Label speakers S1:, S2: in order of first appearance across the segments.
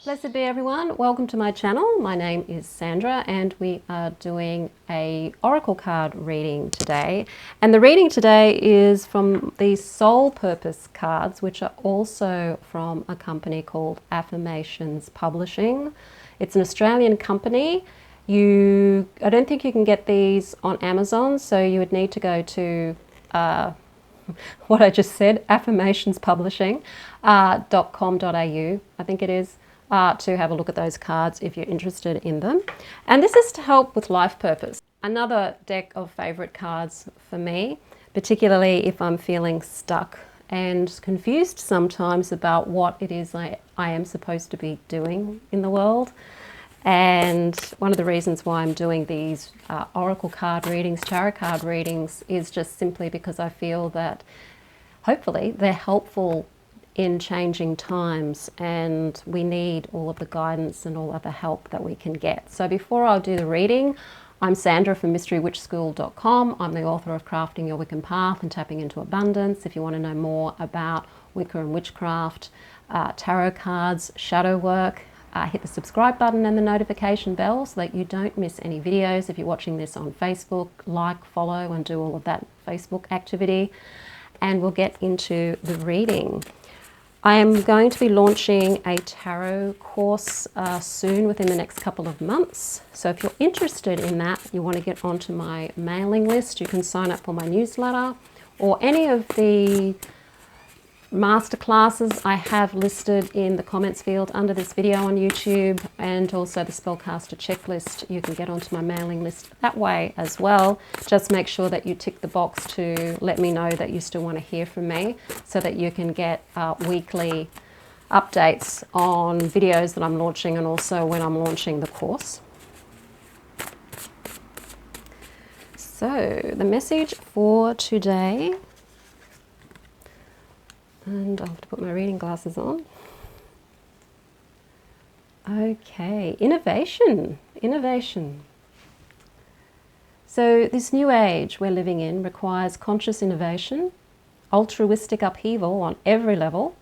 S1: Blessed be everyone. Welcome to my channel. My name is Sandra and we are doing a oracle card reading today. And the reading today is from the Soul Purpose cards, which are also from a company called Affirmations Publishing. It's an Australian company. I don't think you can get these on Amazon, so you would need to go to what I just said, affirmationspublishing.com.au, I think it is, to have a look at those cards if you're interested in them. And this is to help with life purpose. Another deck of favorite cards for me, particularly if I'm feeling stuck and confused sometimes about what it is I am supposed to be doing in the world. And one of the reasons why I'm doing these oracle card readings, tarot card readings, is just simply because I feel that hopefully they're helpful in changing times, and we need all of the guidance and all of the help that we can get. So before I do the reading, I'm Sandra from MysteryWitchSchool.com. I'm the author of Crafting Your Wiccan Path and Tapping into Abundance. If you want to know more about Wicca and witchcraft, tarot cards, shadow work, hit the subscribe button and the notification bell so that you don't miss any videos. If you're watching this on Facebook, like, follow, and do all of that Facebook activity. And we'll get into the reading. I am going to be launching a tarot course soon, within the next couple of months. So if you're interested in that, you want to get onto my mailing list, you can sign up for my newsletter, or any of the masterclasses I have listed in the comments field under this video on YouTube, and also the Spellcaster checklist. You can get onto my mailing list that way as well. Just make sure that you tick the box to let me know that you still want to hear from me, so that you can get weekly updates on videos that I'm launching, and also when I'm launching the course. So the message for today, and I'll have to put my reading glasses on. Okay, innovation. So this new age we're living in requires conscious innovation, altruistic upheaval on every level.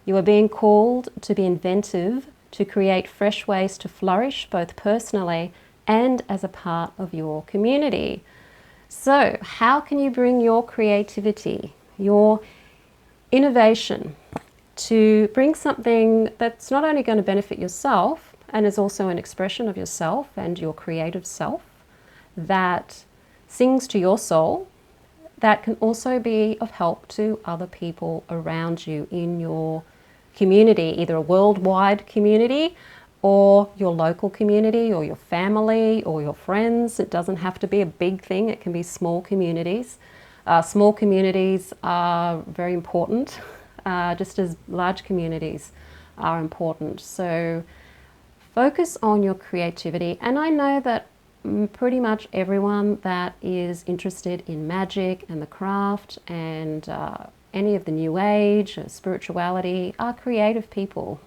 S1: You are being called to be inventive, to create fresh ways to flourish, both personally and as a part of your community. So how can you bring your creativity, your innovation, to bring something that's not only going to benefit yourself and is also an expression of yourself and your creative self, that sings to your soul, that can also be of help to other people around you in your community, either a worldwide community or your local community or your family or your friends. It doesn't have to be a big thing, it can be small communities. Small communities are very important, just as large communities are important. So focus on your creativity. And I know that pretty much everyone that is interested in magic and the craft and any of the new age, spirituality, are creative people.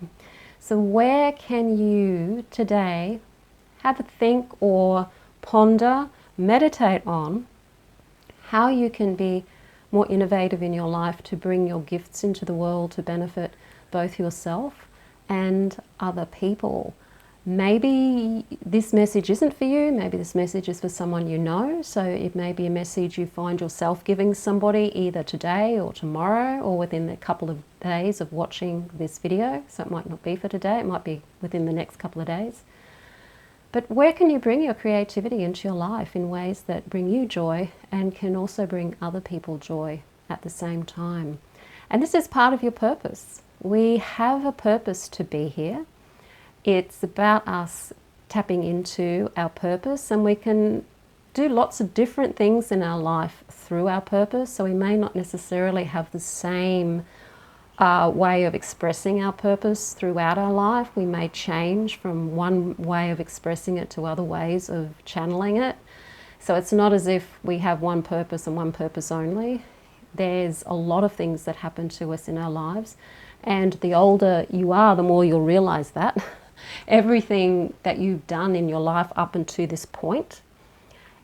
S1: So where can you today have a think or ponder, meditate on how you can be more innovative in your life to bring your gifts into the world to benefit both yourself and other people? Maybe this message isn't for you, maybe this message is for someone you know, so it may be a message you find yourself giving somebody either today or tomorrow or within a couple of days of watching this video. So it might not be for today, it might be within the next couple of days. But where can you bring your creativity into your life in ways that bring you joy and can also bring other people joy at the same time? And this is part of your purpose. We have a purpose to be here. It's about us tapping into our purpose, and we can do lots of different things in our life through our purpose. So we may not necessarily have the same way of expressing our purpose throughout our life. We may change from one way of expressing it to other ways of channeling it. So it's not as if we have one purpose and one purpose only. There's a lot of things that happen to us in our lives, and the older you are, the more you'll realize that everything that you've done in your life up until this point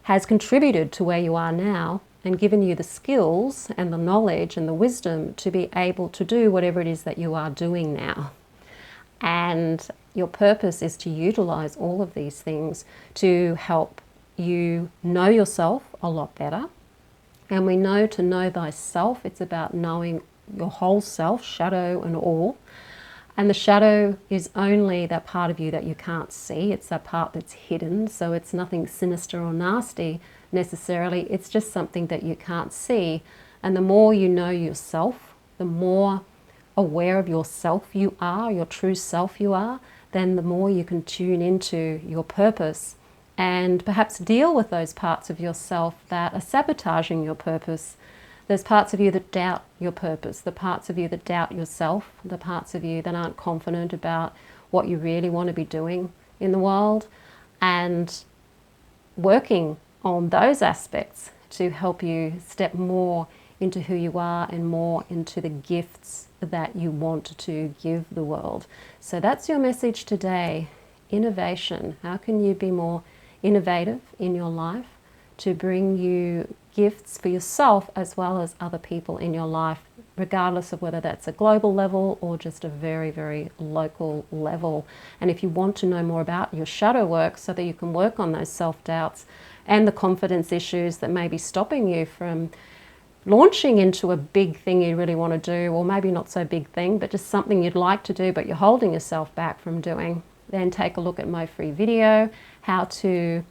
S1: has contributed to where you are now and given you the skills and the knowledge and the wisdom to be able to do whatever it is that you are doing now. And your purpose is to utilize all of these things to help you know yourself a lot better. And we know to know thyself, it's about knowing your whole self, shadow and all. And the shadow is only that part of you that you can't see. It's that part that's hidden. So it's nothing sinister or nasty necessarily. It's just something that you can't see. And the more you know yourself, the more aware of yourself you are, your true self you are, then the more you can tune into your purpose and perhaps deal with those parts of yourself that are sabotaging your purpose. There's parts of you that doubt your purpose, the parts of you that doubt yourself, the parts of you that aren't confident about what you really want to be doing in the world, and working on those aspects to help you step more into who you are and more into the gifts that you want to give the world. So that's your message today. Innovation. How can you be more innovative in your life to bring you gifts for yourself as well as other people in your life, regardless of whether that's a global level or just a very, very local level. And if you want to know more about your shadow work so that you can work on those self-doubts and the confidence issues that may be stopping you from launching into a big thing you really want to do, or maybe not so big thing, but just something you'd like to do but you're holding yourself back from doing, then take a look at my free video, how to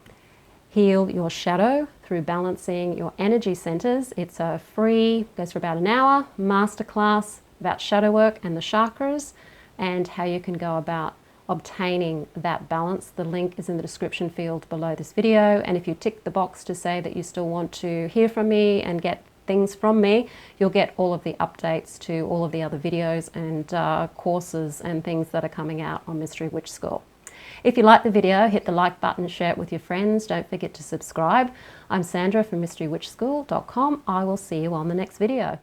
S1: heal your shadow through balancing your energy centers. It's a free, goes for about an hour, masterclass about shadow work and the chakras and how you can go about obtaining that balance. The link is in the description field below this video. And if you tick the box to say that you still want to hear from me and get things from me, you'll get all of the updates to all of the other videos and courses and things that are coming out on Mystery Witch School. If you like the video, hit the like button, share it with your friends. Don't forget to subscribe. I'm Sandra from MysteryWitchSchool.com. I will see you on the next video.